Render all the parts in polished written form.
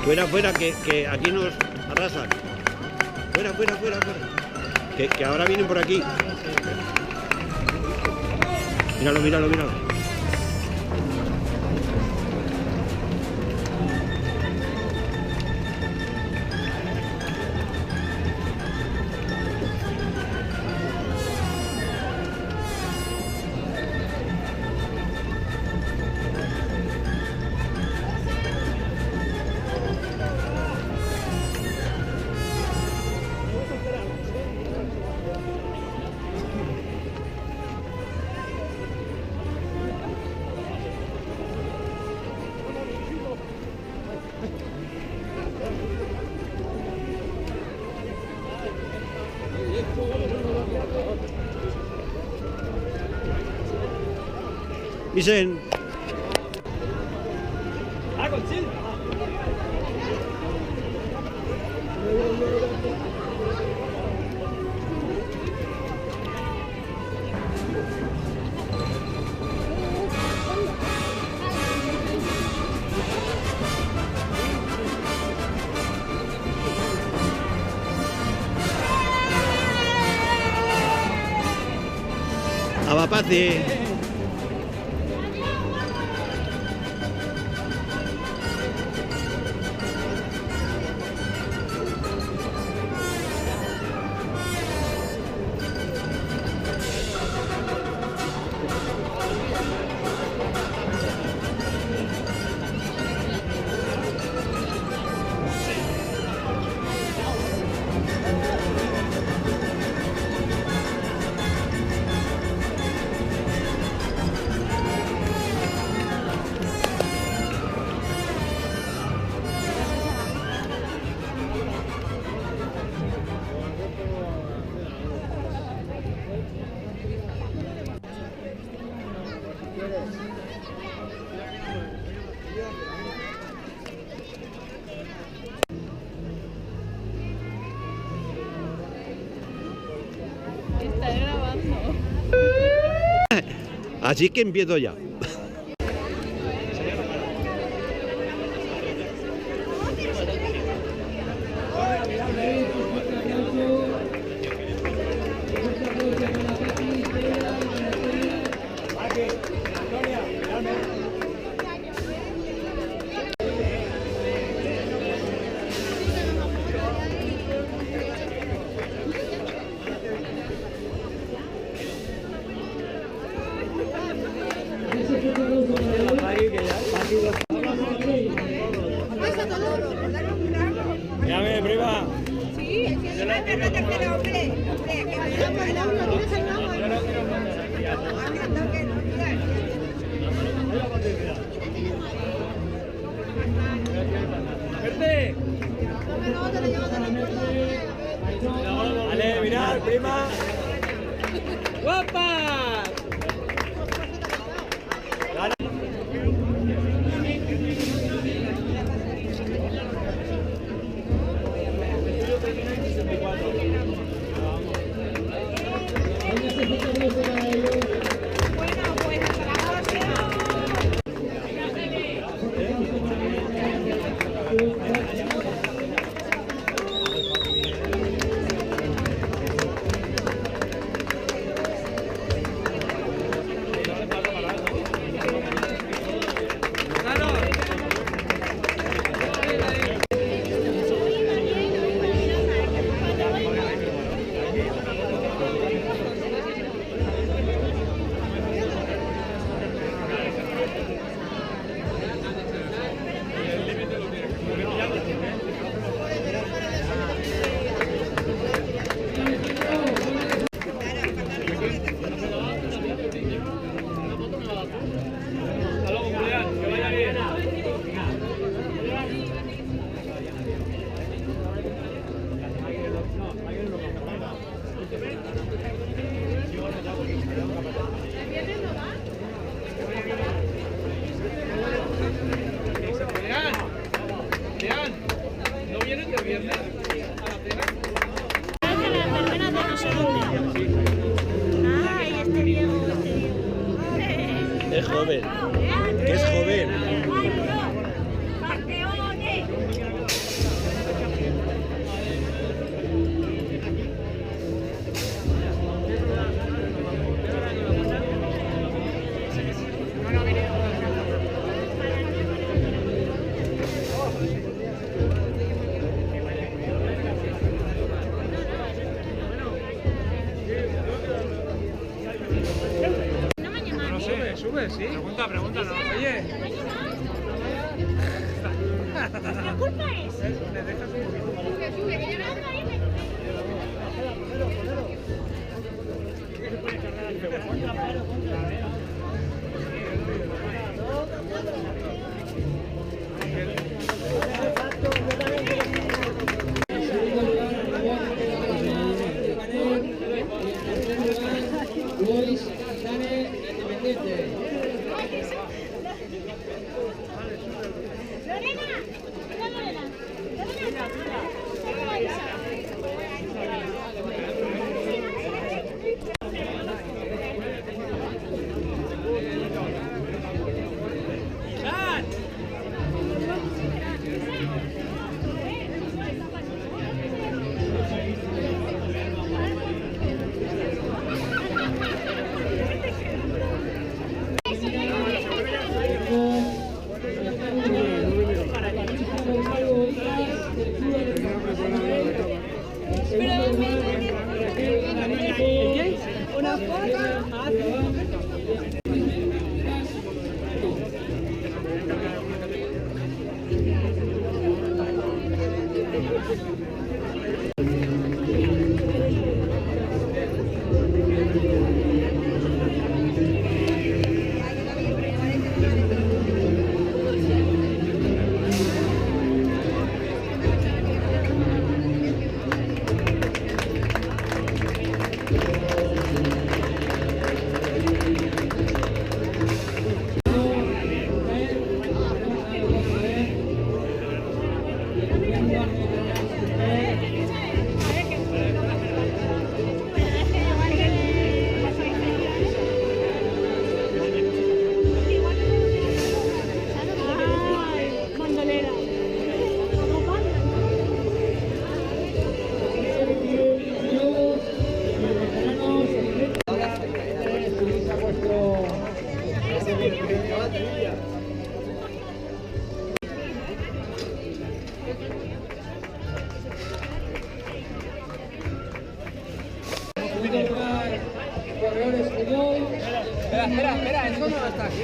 Fuera, fuera, que aquí nos arrasan. Fuera, fuera, fuera, fuera. Que ahora vienen por aquí. Míralo, míralo, míralo. Vicent. Abapati. Está grabando. Así que empiezo ya. Llame, prima. Sí, es que no te tercera, hombre. Hombre, que me llama el audio, no te llama. ¡Verte! Vale, mirad, prima. ¡Guapa! Bueno, pues hasta la próxima. Es joven. Que es joven. ¡Campeones! sí. Pregunta, no. Oye. La culpa es. Una Espera, eso no está aquí.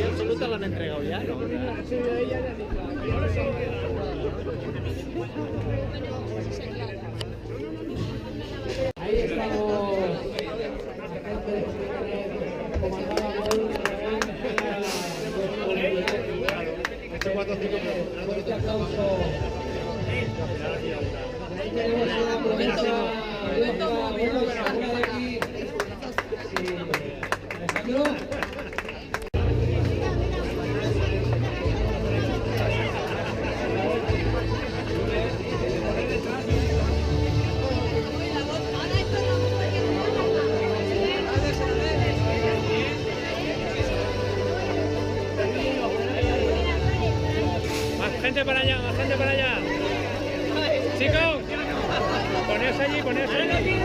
¿Absoluta la han entregado ya? ¿No? Ahí estamos. Gente para allá, más gente para allá. Chicos, poneos allí, poneos allí.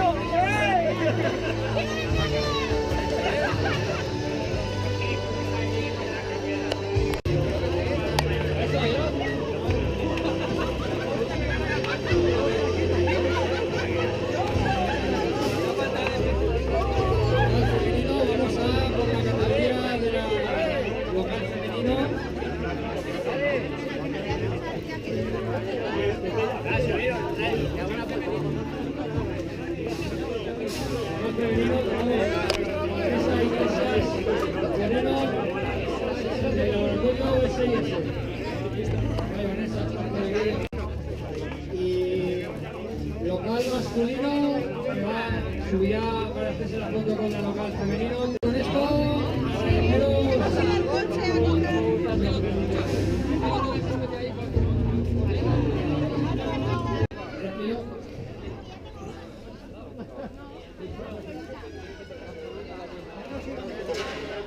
Y local masculino va, subirá para hacerse la foto con el local femenino. Con esto,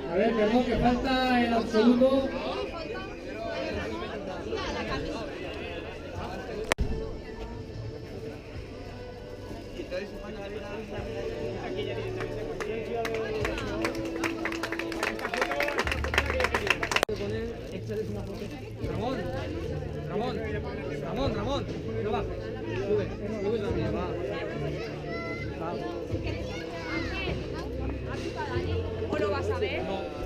a ver, perdón, que falta el absoluto. Ramón, no bajes. Sube también, va. ¿O lo vas a ver? No.